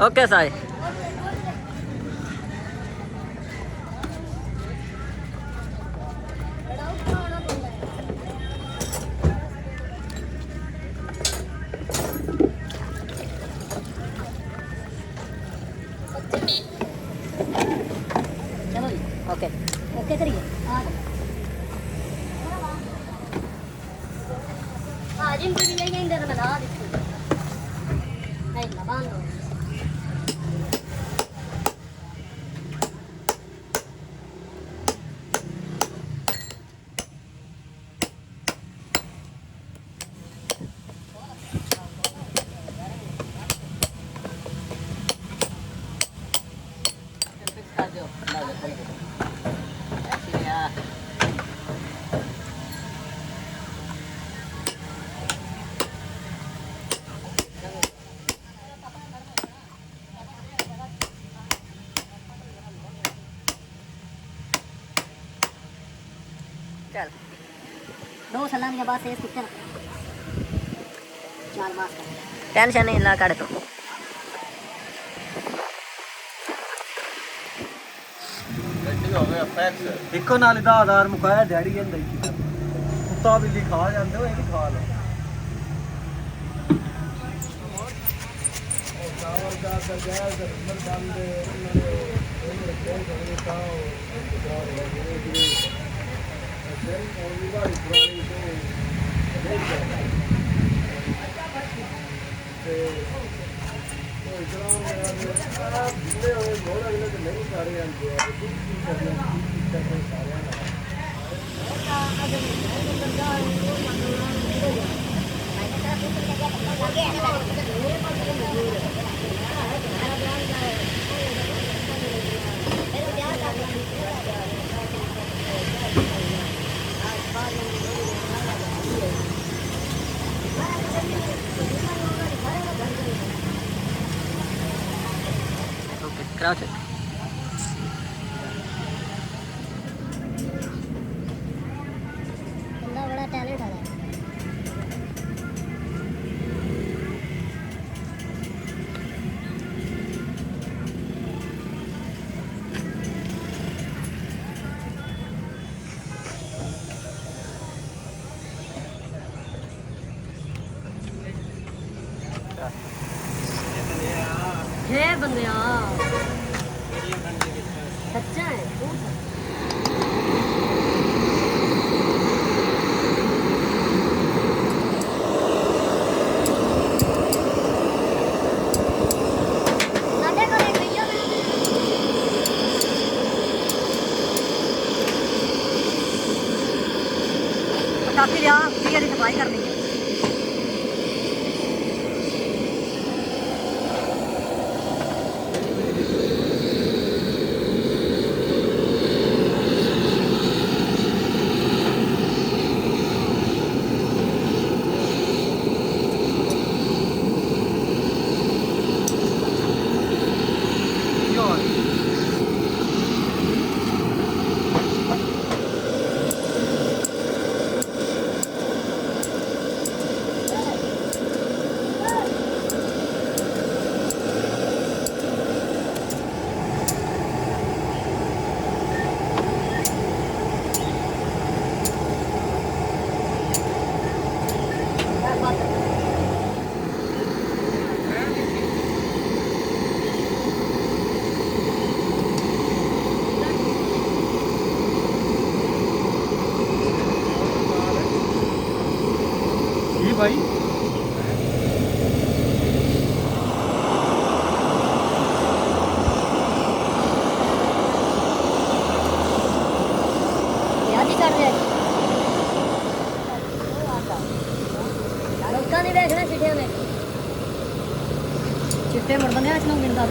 Okay Sai. चलो जी okay okay करिए आज इन पर ये इंदर बना दीजिए नहीं लबान लो चल 2 सलामी के बाद से कितने चार मास का टेंशन नहीं ला काट तो ਇੱਕੋ ਨਾਲ ਦਾ ਆਧਾਰ ਮੁਕਾਇਆ ਡੈਡੀ ਜਾਂਦਾ ਹੀ ਕੁੱਤਾ ਬਿੱਲੀ ਖਾ ਜਾਂਦੇ ਉਹ ਇਹ ਵੀ ਖਾ ਲਓ ਉਹ ਚਾਵਲ ਦਾ ਸਰਜਾਇਆ ਜ਼ਰਮਰ ਬੰਦੇ ਉਹਨਾਂ ਨੇ ਕੋਲ ਕਰੇ ਕਾਓ ਇਦਾਰ ਲੱਗੇ ਜੀ ਅਸਲ ਕੋਈ ਵਾਲੀ ਪੁਰਾਣੀ ਤੇ ਕੋਈ ਗ੍ਰਾਮ ਮੇਰਾ ਜਿੰਨੇ ਹੋਏ ਮੋੜ ਅਗਲੇ ਤੇ ਨਹੀਂ ਸਾਰੇ ਆਂਦੇ ਆ ਕੀ ਕਰਨਾ ਕੀ ਕਰਨਾ ਸਾਰਿਆਂ ਨਾਲ ओके क्राउच बंदा बड़ा टैलेंट है है बंदे सच्चा है काफी लिया ठीक है सफाई करनी है भाई याद ही कर दे रोका नहीं देखना चिट्ठे में चिट्ठे मुड़ बंदे आज लोग गिनता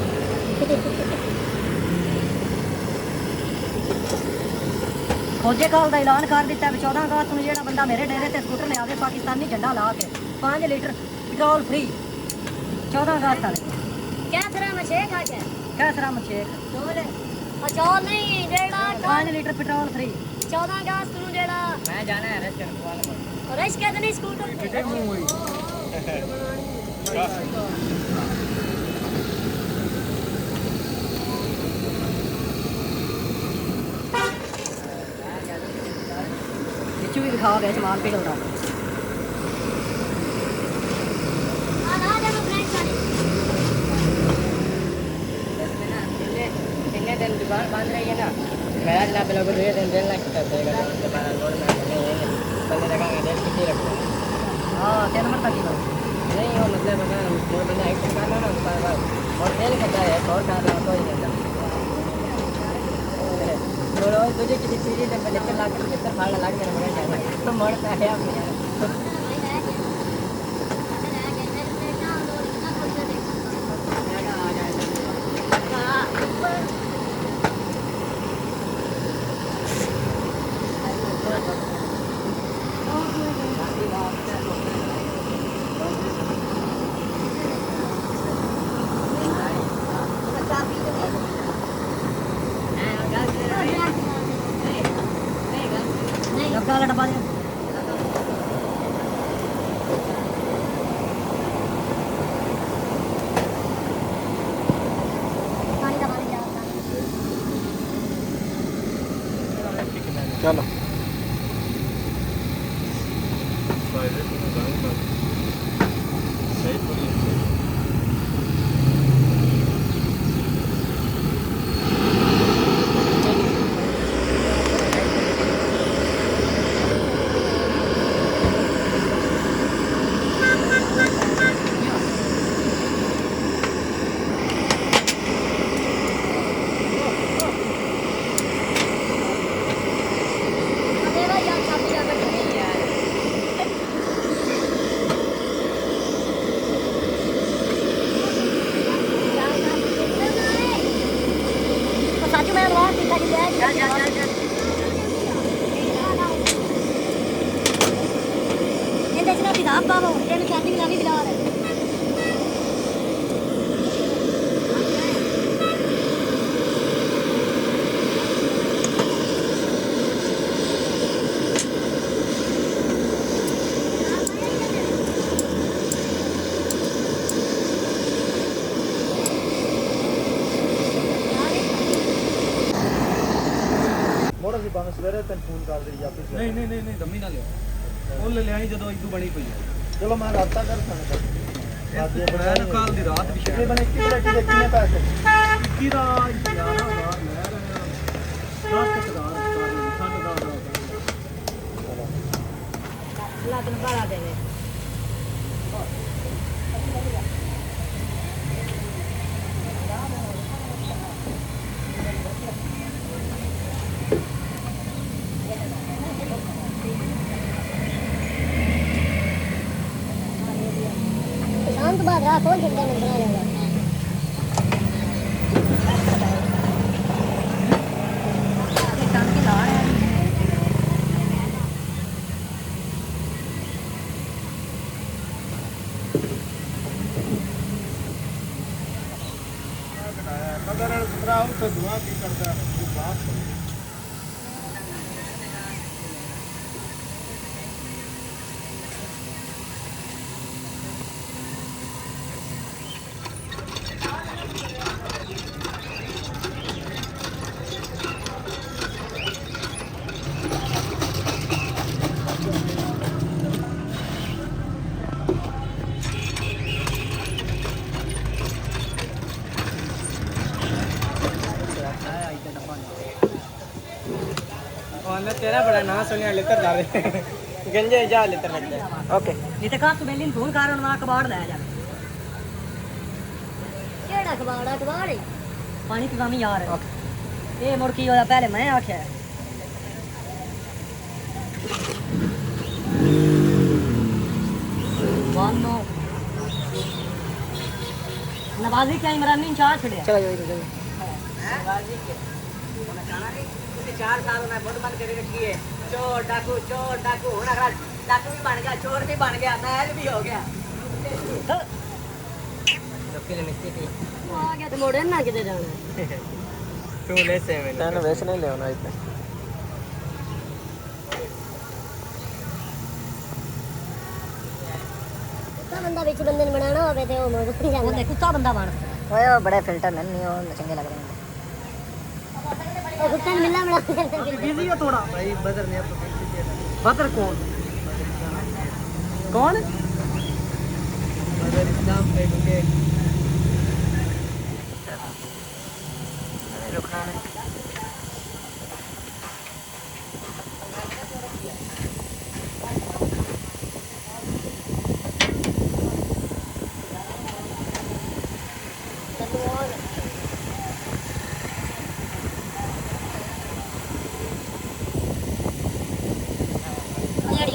फौजे काल का ऐलान कर दिता है 14 अगस्त ਨੂੰ ਜਿਹੜਾ ਬੰਦਾ ਮੇਰੇ ਡੇਰੇ ਤੇ ਸਕੂਟਰ ਲਿਆਵੇ ਪਾਕਿस्तानी झंडा ला के 5 लीटर पेट्रोल फ्री 14 अगस्त वाले क्या सरा मशेक आ क्या कैसरा मशेक चोल चौल नहीं जेड़ा 5 लीटर पेट्रोल फ्री 14 अगस्त ਨੂੰ ਜਿਹੜਾ मैं जाना है रेस्टोरेंट वाला रश कहते नहीं स्कूटर ਖਾ ਵਿੱਚ ਮਾਲ ਪਿਘਲਦਾ कितने दिन दुकान बंद रही है ना मेरा अल्लाह बिल्कुल को 2 दिन देना कर देगा दोबारा रोड में नहीं है पहले रखेंगे डेट कितनी रखना हाँ 3 नंबर तक ही नहीं हो मतलब अगर मोर बंदा एक दिन करना ना उसके बाद और तेल खाता है और खा रहा तो ही नहीं तो रोज तुझे किसी चीज़ से पहले तो लाख कितना फाड़ लाख मेरा मगर जाना तो मरता है आप वाला डब्बा दे चलो ਬੰਦ ਸਵੇਰੇ ਤੈਨੂੰ ਫੋਨ ਕਰ ਦੇਈ ਆਪੇ ਨਹੀਂ ਦਮੀ ਨਾ ਲਿਓ ਉਹ ਲੈ ਲਿਆਈ ਜਦੋਂ ਇਦੋਂ ਬਣੀ ਪਈ ਚਲੋ ਮੈਂ ਰਾਤਾ ਕਰ ਸਕਦਾ ਅੱਜ ਬਣਾਇਆ ਨਾ ਕੱਲ ਦੀ ਰਾਤ ਵੀ ਕਿੰਨੇ ਬਣੇ ਕਿੰਨੇ ਕਿੰਨੇ ਪੈਸੇ ਕੀ ਦਾ 11 ਦਾ ਲੈ ਰਿਹਾ 10 ਦਾ ਸਾਡਾ ਦਾ ਲਾ ਤਨ ਬਾਰਾ ਦੇਵੇ शांत बाद रात हो घंटे में बना लेगा अगर तो धुआं की करता है तेरा बड़ा ना सुनिया लेकर जा रहे गंजे जा लेकर लगते हैं ओके नहीं तो कहा तू बेली फोन कर उन्हें कबाड़ ले जा केड़ा कबाड़ है पानी की कमी यार ये मुड़की होया पहले मैं आख्या वानो नवाजी क्या इमरानी चार छड़िया चलो नवाजी के खाना नहीं 4 साल में बहुत बंद कर रखी है चोर डाकू हूं अगर डाकू भी बन गया चोर भी बन गया महल भी हो गया आ गया तो मोड़े ना किधर जाना तू ले से मैंने वैसे नहीं लेना इतना कुत्ता बंदा बीच बंदे ने बनाना होवे ते ओ मोड़ नहीं जाना वो कुत्ता बंदा बन ओए बड़े फिल्टर नहीं वो चंगे लग रहे हैं कुत्ता मिला बड़ा बिजी हो थोड़ा भाई बदर ने आपको बदर कौन कौन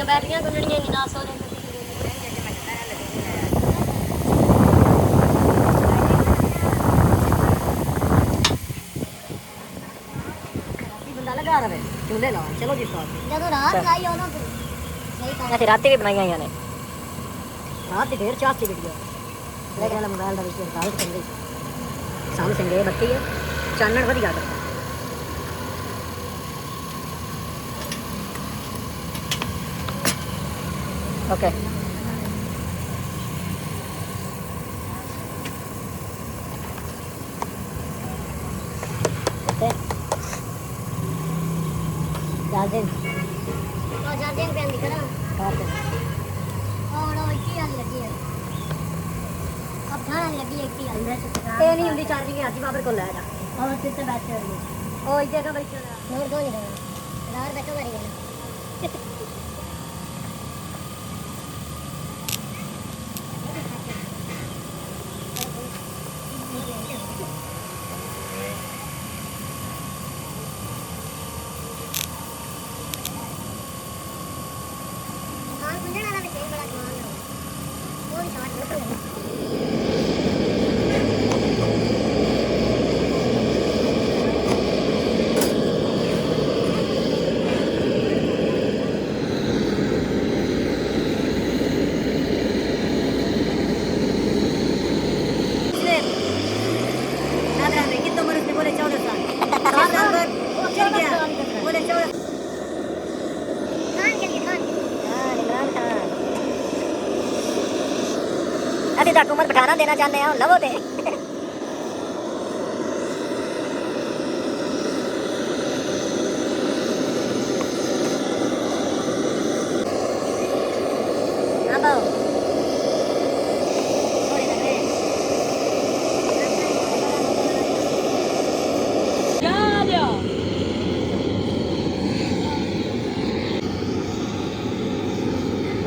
बैटरियां गुंडनियां नहीं ना सो बंदा लगा रहे चूल्हे ला चलो जी साहब ਜਦੋਂ ਰਾਤ ਲਾਈ ਉਹਨਾਂ ਤੋਂ ਸਹੀ ਕਰ मैं रात भी बनाई याने रात ढेर चास की वीडियो लेकिन मोबाइल का विषय काल कर गई सामने संगे बत्ती है चानन वधिया करता ओके ओके जाजिन ਉਹ ਜਾਂਦੇ ਨੇ ਪੈਂਦੀ ਕਰਾਂ काट दे और ਉਹ ਇੱਥੇ ਆ ਲੱਗੀ ਹੈ ਅਬ ਧਾਣ ਲੱਗੀ ਹੈ ਇੱਥੇ ਆ ਇਹ ਨਹੀਂ ਹੁੰਦੀ ਚਾਰਜਿੰਗ ਹਾਜੀ ਬਾਬਰ ਕੋਲ ਲੈ ਜਾ और कितने बैठे हो ਉਹ ਇੱਥੇ ਕਾ ਬੈਠਾ और दो नहीं रात बैठो करी गए दुकान खुलने वाला भी सही बड़ा दुकान है वो भी शॉर्ट है कितना उम्र उसने बोले 14 साल चल गया बोले 14 खान के लिए खान इमरान खान अभी तक उम्र बिठाना देना चाहते हैं लवो दे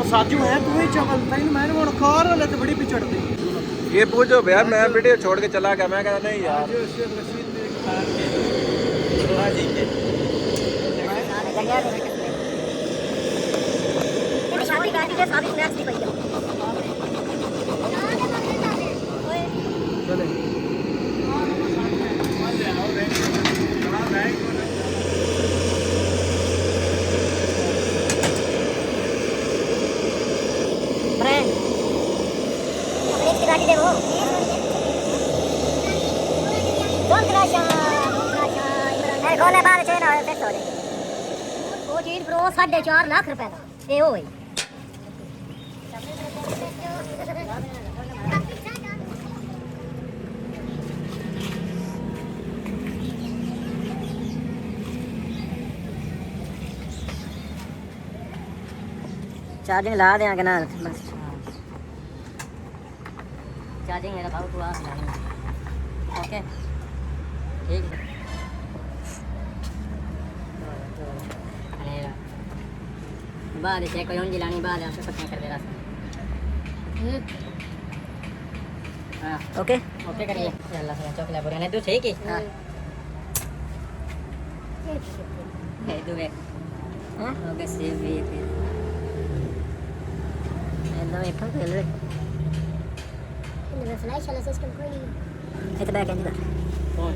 साजू है तू ही चमल तैन मैंने वो खार वाले तो बड़ी पिछड़ती ये पूछो भैया मैं वीडियो छोड़ के चला गया मैं कहता नहीं यार शादी गाड़ी के साथ स्नैक्स भी भैया चले ब्रांड अपने की गाड़ी दे वो कौन क्रशा अरे गोले बाल चेन और फिक्स हो जाएगी वो चीज प्रो 4.5 लाख रुपए का ये हो गई चार्जिंग ला देंगे ना चार्जिंग मेरा भाव तू आप लाएंगे ओके ठीक है बाद से कोई उंजी लानी बाद से पक्का कर दे रहा हां ओके ओके करिए अल्लाह से चौकला बुरा नहीं तू ठीक है हां ये दो है हां ओके सेव भी फिर एकदम एक फंक ले إنه فلاش على أساس كم كويس هات بقى كده कौन